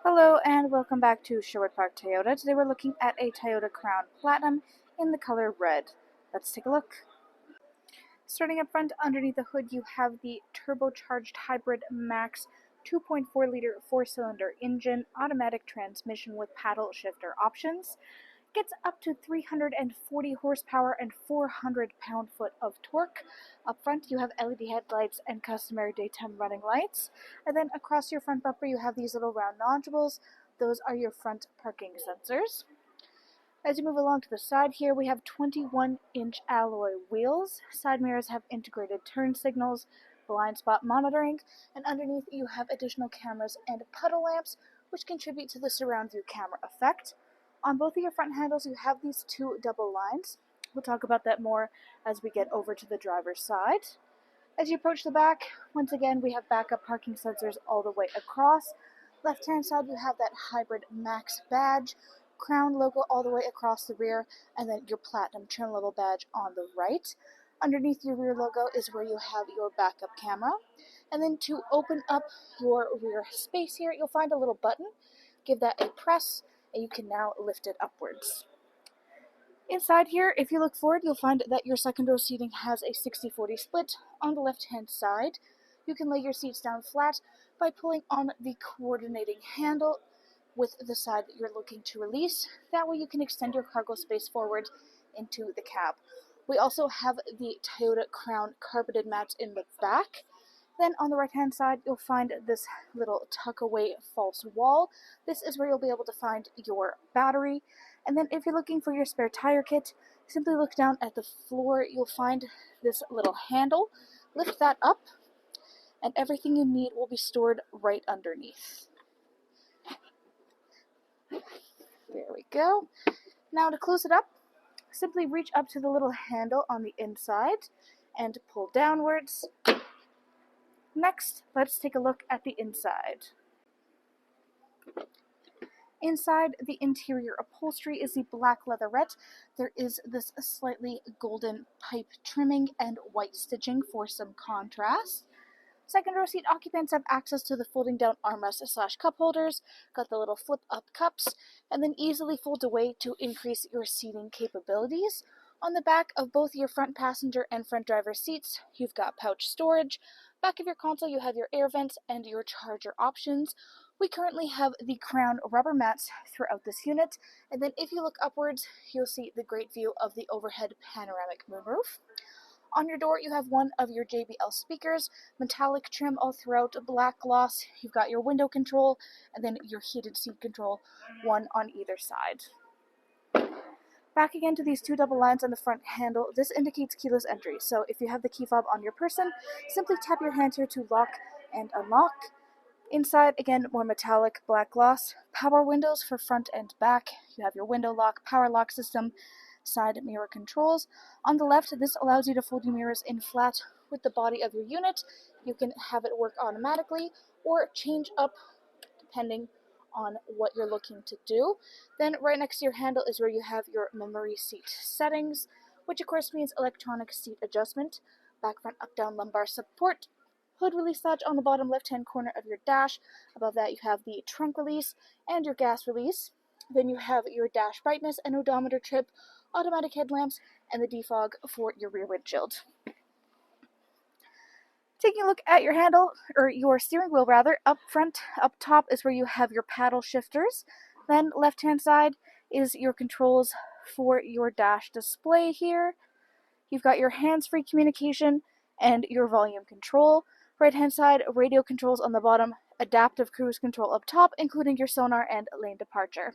Hello and welcome back to Sherwood Park Toyota. Today we're looking at a Toyota Crown Platinum in the color red. Let's take a look. Starting up front, underneath the hood you have the turbocharged hybrid max 2.4 liter 4-cylinder engine, automatic transmission with paddle shifter options. Gets up to 340 horsepower and 400 pound-foot of torque. Up front you have LED headlights and customary daytime running lights, and then across your front bumper you have these little round nodules. Those are your front parking sensors. As you move along to the side here, we have 21-inch alloy wheels. Side mirrors have integrated turn signals, blind spot monitoring, and underneath you have additional cameras and puddle lamps, which contribute to the surround view camera effect. On both of your front handles, you have these two double lines. We'll talk about that more as we get over to the driver's side. As you approach the back, once again, we have backup parking sensors all the way across. Left-hand side, you have that hybrid Max badge, Crown logo all the way across the rear, and then your Platinum trim level badge on the right. Underneath your rear logo is where you have your backup camera. And then to open up your rear space here, you'll find a little button. Give that a press, and you can now lift it upwards. Inside here, if you look forward, you'll find that your second row seating has a 60-40 split. On the left-hand side, you can lay your seats down flat by pulling on the coordinating handle with the side that you're looking to release. That way you can extend your cargo space forward into the cab. We also have the Toyota Crown carpeted mats in the back. Then on the right-hand side, you'll find this little tuck-away false wall. This is where you'll be able to find your battery. And then if you're looking for your spare tire kit, simply look down at the floor. You'll find this little handle. Lift that up, and everything you need will be stored right underneath. There we go. Now to close it up, simply reach up to the little handle on the inside and pull downwards. Next, let's take a look at the inside. Inside, the interior upholstery is the black leatherette. There is this slightly golden pipe trimming and white stitching for some contrast. Second row seat occupants have access to the folding down armrest/cup holders, got the little flip up cups, and then easily fold away to increase your seating capabilities. On the back of both your front passenger and front driver seats, you've got pouch storage. Back of your console, you have your air vents and your charger options. We currently have the Crown rubber mats throughout this unit, and then if you look upwards, you'll see the great view of the overhead panoramic moonroof. On your door, you have one of your JBL speakers, metallic trim all throughout, black gloss. You've got your window control, and then your heated seat control, one on either side. Back again to these two double lines on the front handle. This indicates keyless entry, so if you have the key fob on your person, simply tap your hand here to lock and unlock. Inside, again, more metallic black gloss. Power windows for front and back. You have your window lock, power lock system, side mirror controls. On the left, this allows you to fold your mirrors in flat with the body of your unit. You can have it work automatically or change up depending on what you're looking to do. Then right next to your handle is where you have your memory seat settings, which of course means electronic seat adjustment, back, front, up, down, lumbar support, hood release latch on the bottom left-hand corner of your dash. Above that you have the trunk release and your gas release. Then you have your dash brightness and odometer trip, automatic headlamps, and the defog for your rear windshield. Taking a look at your handle, or your steering wheel rather, up front, up top is where you have your paddle shifters. Then left-hand side is your controls for your dash display here. You've got your hands-free communication and your volume control. Right-hand side, radio controls on the bottom, adaptive cruise control up top, including your sonar and lane departure.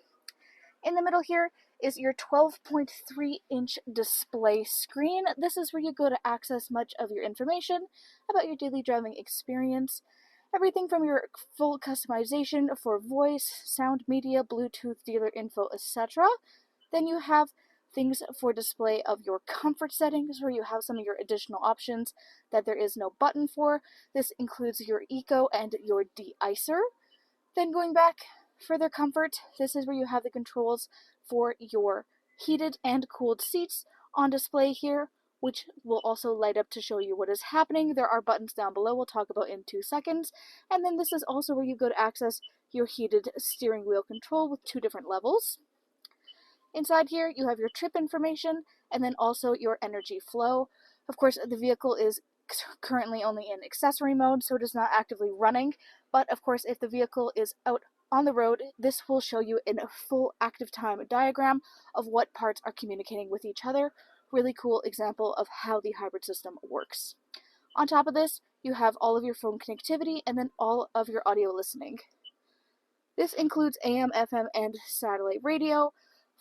In the middle here is your 12.3-inch display screen. This is where you go to access much of your information about your daily driving experience. Everything from your full customization for voice, sound media, Bluetooth, dealer info, etc. Then you have things for display of your comfort settings, where you have some of your additional options that there is no button for. This includes your eco and your de-icer. Then going back, further comfort, this is where you have the controls for your heated and cooled seats on display here, which will also light up to show you what is happening. There are buttons down below we'll talk about in 2 seconds. And then this is also where you go to access your heated steering wheel control with 2 different levels. Inside here, you have your trip information and then also your energy flow. Of course, the vehicle is currently only in accessory mode, so it is not actively running. But of course, if the vehicle is out on the road, this will show you in a full active time diagram of what parts are communicating with each other. Really cool example of how the hybrid system works. On top of this, you have all of your phone connectivity and then all of your audio listening. This includes AM, FM, and satellite radio.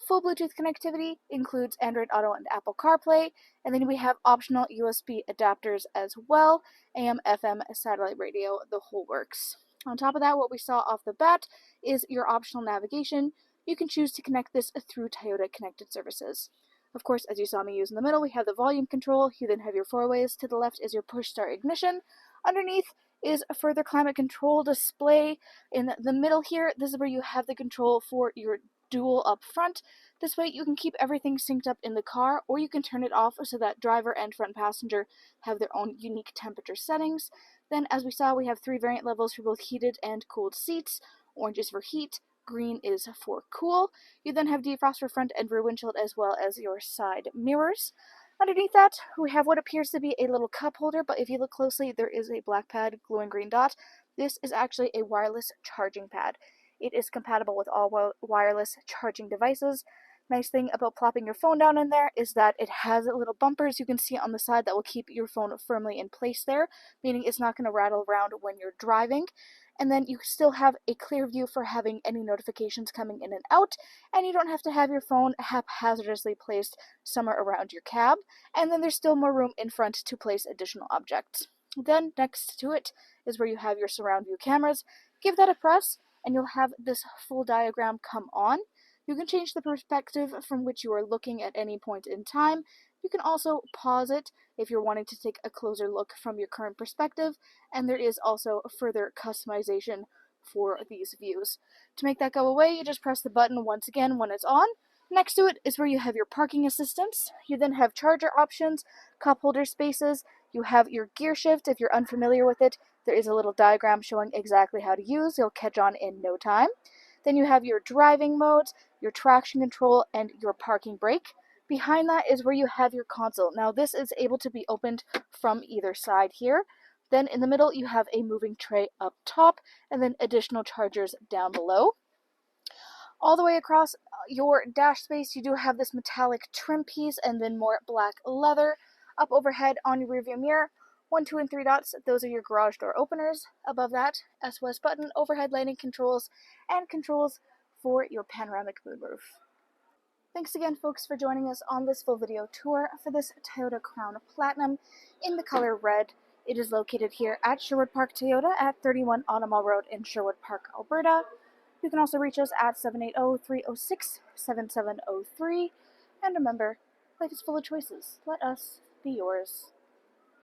Full Bluetooth connectivity includes Android Auto and Apple Carplay, and then we have optional USB adapters as well, AM, FM, satellite radio, the whole works. On top of that, what we saw off the bat is your optional navigation. You can choose to connect this through Toyota Connected Services. Of course, as you saw me use in the middle, we have the volume control. You then have your 4-ways. To the left is your push start ignition. Underneath is a further climate control display. In the middle here, this is where you have the control for your dual up front. This way you can keep everything synced up in the car, or you can turn it off so that driver and front passenger have their own unique temperature settings. Then, as we saw, we have 3 variant levels for both heated and cooled seats. Orange is for heat, green is for cool. You then have defrost for front and rear windshield as well as your side mirrors. Underneath that, we have what appears to be a little cup holder, but if you look closely, there is a black pad, glowing green dot. This is actually a wireless charging pad. It is compatible with all wireless charging devices. Nice thing about plopping your phone down in there is that it has little bumpers you can see on the side that will keep your phone firmly in place there, meaning it's not going to rattle around when you're driving. And then you still have a clear view for having any notifications coming in and out, and you don't have to have your phone haphazardly placed somewhere around your cab. And then there's still more room in front to place additional objects. Then next to it is where you have your surround view cameras. Give that a press, and you'll have this full diagram come on. You can change the perspective from which you are looking at any point in time. You can also pause it if you're wanting to take a closer look from your current perspective, and there is also further customization for these views. To make that go away, you just press the button once again when it's on. Next to it is where you have your parking assistance. You then have charger options, cup holder spaces. You have your gear shift. If you're unfamiliar with it, there is a little diagram showing exactly how to use. You'll catch on in no time. Then you have your driving modes, your traction control, and your parking brake. Behind that is where you have your console. Now this is able to be opened from either side here. Then in the middle you have a moving tray up top, and then additional chargers down below. All the way across your dash space you do have this metallic trim piece and then more black leather. Up overhead on your rearview mirror, 1, 2, and 3 dots, those are your garage door openers. Above that, SOS button, overhead lighting controls, and controls for your panoramic moonroof. Thanks again, folks, for joining us on this full video tour for this Toyota Crown Platinum in the color red. It is located here at Sherwood Park Toyota at 31 Automall Road in Sherwood Park, Alberta. You can also reach us at 780-306-7703. And remember, life is full of choices. Let us be yours.